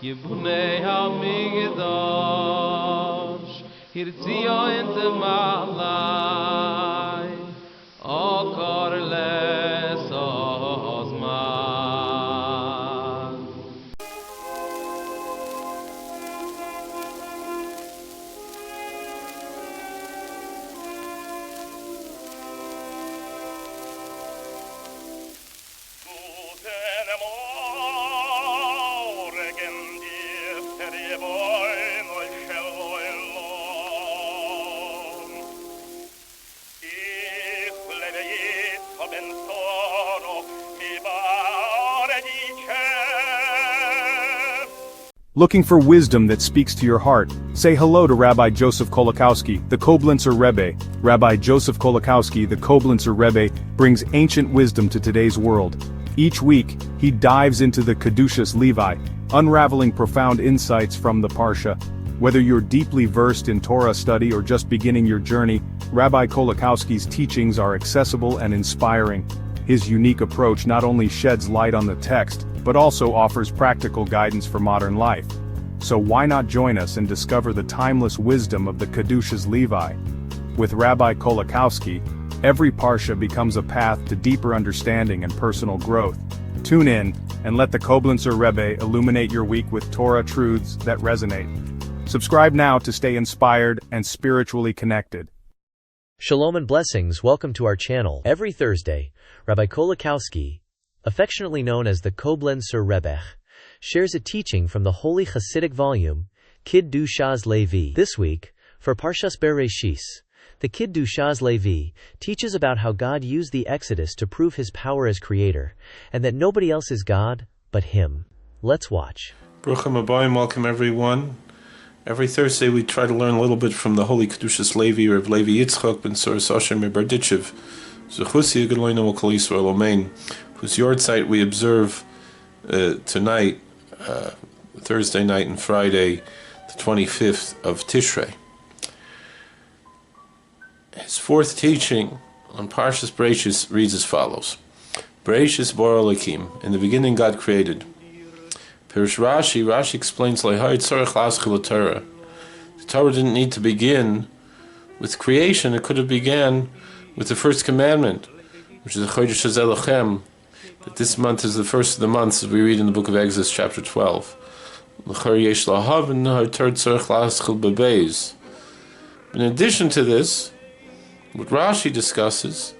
Yibunei HaMikdash Hirtzio inte malai O korles ozman Looking for wisdom that speaks to your heart? Say hello to Rabbi Joseph Kolakowski, the Koblenzer Rebbe. Rabbi Joseph Kolakowski, the Koblenzer Rebbe, brings ancient wisdom to today's world. Each week, he dives into the Kedushas Levi, unraveling profound insights from the Parsha. Whether you're deeply versed in Torah study or just beginning your journey, Rabbi Kolakowski's teachings are accessible and inspiring. His unique approach not only sheds light on the text, but also offers practical guidance for modern life. So why not join us and discover the timeless wisdom of the Kedushas Levi? With Rabbi Kolakowski, every Parsha becomes a path to deeper understanding and personal growth. Tune in, and let the Koblenzer Rebbe illuminate your week with Torah truths that resonate. Subscribe now to stay inspired and spiritually connected. Shalom and blessings, welcome to our channel. Every Thursday, Rabbi Kolakowski, affectionately known as the Koblenzer Rebbe, shares a teaching from the holy Hasidic volume, Kedushas Levi. This week, for Parshas Bereishis, the Kedushas Levi teaches about how God used the Exodus to prove his power as creator, and that nobody else is God but him. Let's watch. Bruchim Abayim, welcome everyone. Every Thursday we try to learn a little bit from the holy Kedushas Levi, Rav Levi Yitzchak ben Soros Asher Berditchev, Zechusi Geloinu Kol Yisrael Amen, whose yahrzeit we observe tonight, Thursday night and Friday, the 25th of Tishrei. His fourth teaching on Parshas Bereishis reads as follows: Bereishis bara Elokim, in the beginning God created. Pirush Rashi explains Lehi tzarich laschil Torah. The Torah didn't need to begin with creation; it could have began with the first commandment, which is the Kedushas Elochem, that this month is the first of the months, as we read in the book of Exodus, chapter 12. In addition to this, what Rashi discusses,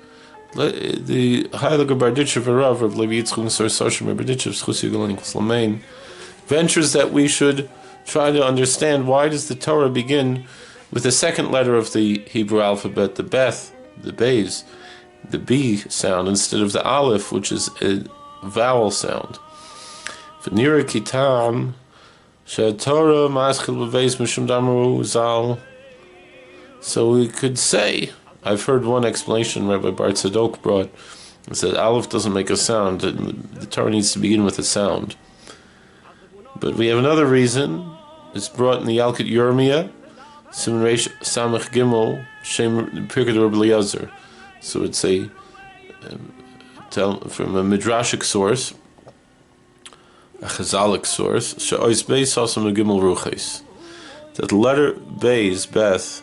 the Heilige Berditchev Rav Levi Yitzchak Soros Berditchev Zechusi Geloinu Kol Yisrael ventures that we should try to understand why does the Torah begin with the second letter of the Hebrew alphabet, the Beth, the Beis, the B sound, instead of the Aleph, which is a vowel sound. V'nira kitam she'Torah maschil b'veis mishum damru zal. So we could say, I've heard one explanation Rabbi Bar Tzadok brought, and said Aleph doesn't make a sound, the Torah needs to begin with a sound. But we have another reason. It's brought in the Yalkut Yirmiyah, Siman Reish Samech Gimel, Shem Pirkei Rebbe Eliezer. So it's from a midrashic source, a chazalic source, she'ois beis asam gimel ruches, that the letter beis, Beth,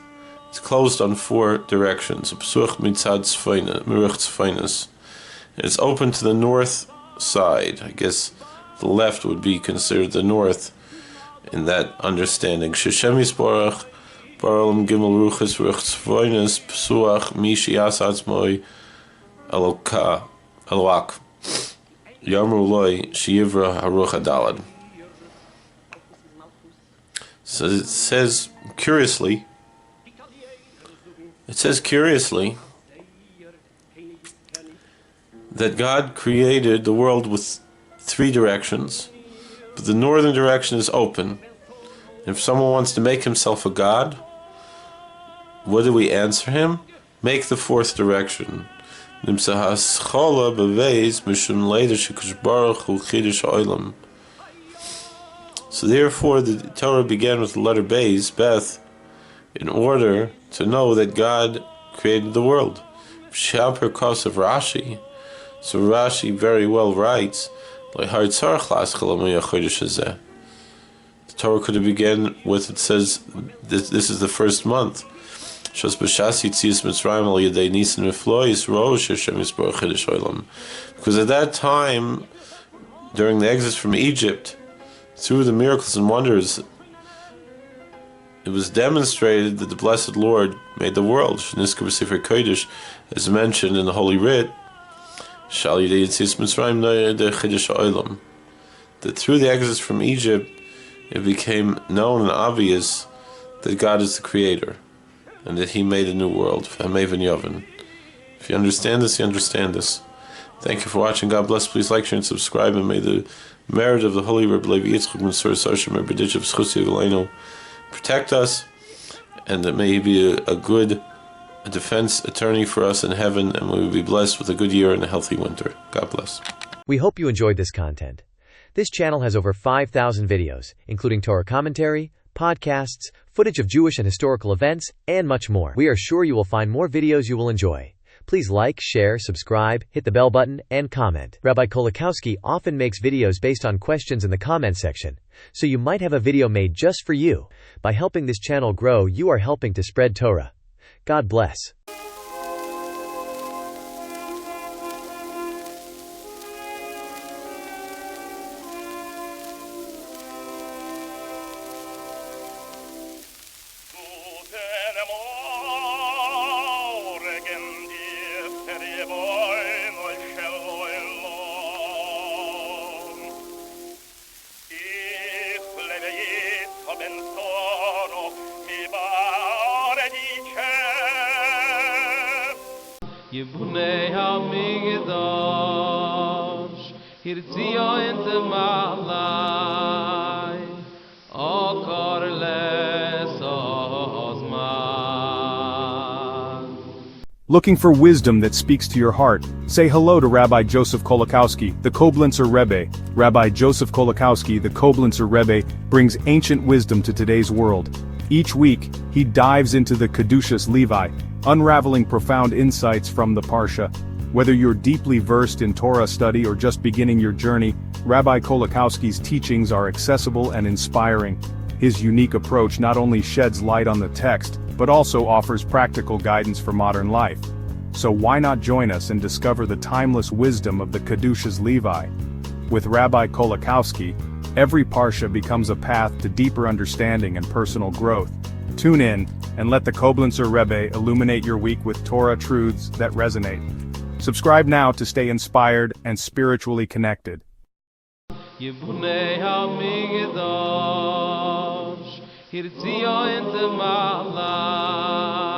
is closed on four directions. Psuch mitzad tzfeinas. It's open to the north side. I guess the left would be considered the north in that understanding. Sheshem yisborach Barolam Gimel Ruchas Ruch Tzvoinus Psuach Mishi Asatzmoi Eloka Elwak Yamru Loi Shiyivra Haruch Adalad. So it says curiously that God created the world with three directions, but the northern direction is open. If someone wants to make himself a god, what do we answer him? Make the fourth direction. So therefore the Torah began with the letter Beis, Beth, in order to know that God created the world. Because of Rashi, so Rashi very well writes, Torah could have begun with, it says, this is the first month. Because at that time, during the exodus from Egypt, through the miracles and wonders, it was demonstrated that the blessed Lord made the world. As mentioned in the Holy Writ, that through the exodus from Egypt, it became known and obvious that God is the Creator, and that He made a new world. If you understand this, you understand this. Thank you for watching. God bless. Please like, share, and subscribe, and may the merit of the Holy Rebbe Levi protect us, and that may He be a good defense attorney for us in heaven, and we will be blessed with a good year and a healthy winter. God bless. We hope you enjoyed this content. This channel has over 5,000 videos, including Torah commentary, podcasts, footage of Jewish and historical events, and much more. We are sure you will find more videos you will enjoy. Please like, share, subscribe, hit the bell button, and comment. Rabbi Kolakowski often makes videos based on questions in the comment section, so you might have a video made just for you. By helping this channel grow, you are helping to spread Torah. God bless. Yibunei ha-migdash, hirtzio inte malai, okor les ozman. Looking for wisdom that speaks to your heart? Say hello to Rabbi Joseph Kolakowski, the Koblenzer Rebbe. Rabbi Joseph Kolakowski, the Koblenzer Rebbe, brings ancient wisdom to today's world. Each week, he dives into the Kedushas Levi, unraveling profound insights from the Parsha. Whether you're deeply versed in Torah study or just beginning your journey, Rabbi Kolakowski's teachings are accessible and inspiring. His unique approach not only sheds light on the text, but also offers practical guidance for modern life. So why not join us and discover the timeless wisdom of the Kedushas Levi? With Rabbi Kolakowski, every Parsha becomes a path to deeper understanding and personal growth. Tune in, and let the Koblenzer Rebbe illuminate your week with Torah truths that resonate. Subscribe now to stay inspired and spiritually connected. Yibunei ha-migdash, hirtzio inte malai,